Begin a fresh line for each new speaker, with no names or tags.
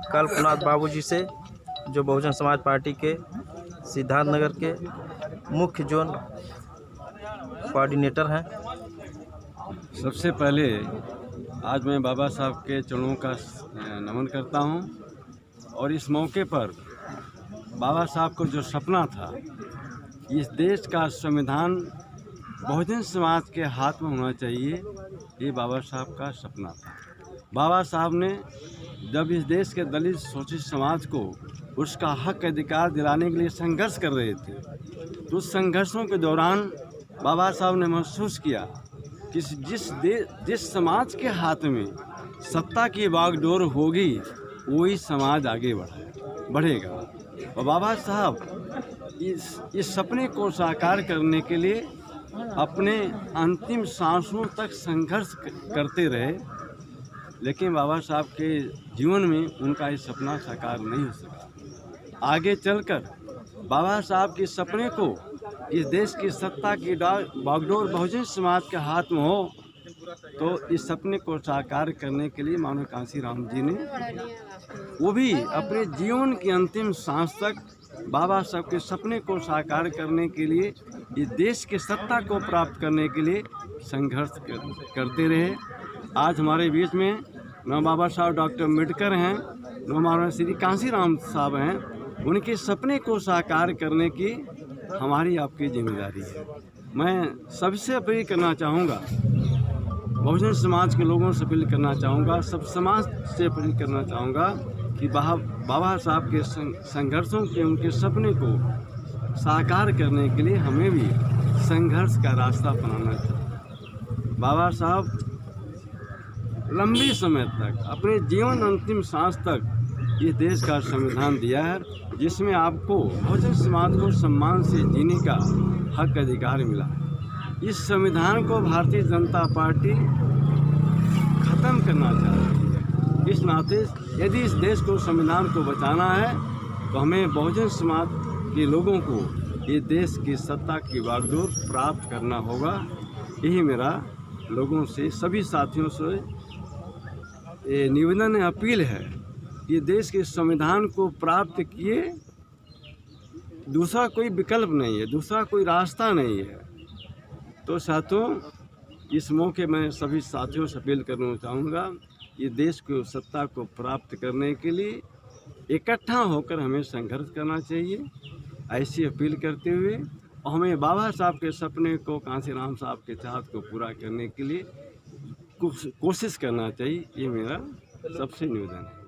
कल्पनाथ बाबू जी से, जो बहुजन समाज पार्टी के सिद्धार्थ नगर के मुख्य जोन कोऑर्डिनेटर हैं।
सबसे पहले आज मैं बाबा साहब के चरणों का नमन करता हूं और इस मौके पर बाबा साहब को जो सपना था, इस देश का संविधान बहुजन समाज के हाथ में होना चाहिए, ये बाबा साहब का सपना था। बाबा साहब ने जब इस देश के दलित शोषित समाज को उसका हक अधिकार दिलाने के लिए संघर्ष कर रहे थे, तो उस संघर्षों के दौरान बाबा साहब ने महसूस किया कि जिस समाज के हाथ में सत्ता की बागडोर होगी, वही समाज आगे बढ़ेगा। और बाबा साहब इस सपने को साकार करने के लिए अपने अंतिम सांसों तक संघर्ष करते रहे, लेकिन बाबा साहब के जीवन में उनका ये सपना साकार नहीं हो सका। आगे चलकर बाबा साहब के सपने को इस देश की सत्ता की बागडोर बहुजन समाज के हाथ में हो, तो इस सपने को साकार करने के लिए मानव कांशीराम जी ने वो भी अपने जीवन की अंतिम सांस तक बाबा साहब के सपने को साकार करने के लिए, इस देश की सत्ता को प्राप्त करने के लिए संघर्ष करते रहे। आज हमारे बीच में न बाबा साहब डॉक्टर अम्बेडकर हैं, न हमारे श्री कांशीराम साहब हैं। उनके सपने को साकार करने की हमारी आपकी जिम्मेदारी है। मैं सबसे अपील करना चाहूँगा, बहुजन समाज के लोगों से अपील करना चाहूँगा, सब समाज से अपील करना चाहूँगा कि बाबा साहब के संघर्षों के, उनके सपने को साकार करने के लिए हमें भी संघर्ष का रास्ता अपनाना चाहिए। बाबा साहब लंबे समय तक, अपने जीवन अंतिम सांस तक इस देश का संविधान दिया है, जिसमें आपको बहुजन समाज को सम्मान से जीने का हक अधिकार मिला। इस संविधान को भारतीय जनता पार्टी ख़त्म करना चाहती है। इस नाते यदि इस देश को, संविधान को बचाना है, तो हमें बहुजन समाज के लोगों को ये देश की सत्ता की बागडोर प्राप्त करना होगा। यही मेरा लोगों से, सभी साथियों से ये निवेदन है, अपील है कि देश के संविधान को प्राप्त किए, दूसरा कोई विकल्प नहीं है, दूसरा कोई रास्ता नहीं है। तो साथियों, इस मौके में सभी साथियों से अपील करना चाहूँगा, ये देश को सत्ता को प्राप्त करने के लिए इकट्ठा होकर हमें संघर्ष करना चाहिए। ऐसी अपील करते हुए हमें बाबा साहब के सपने को, कांशीराम साहब के चाहत को पूरा करने के लिए कोशिश करना चाहिए। ये मेरा सबसे निवेदन है।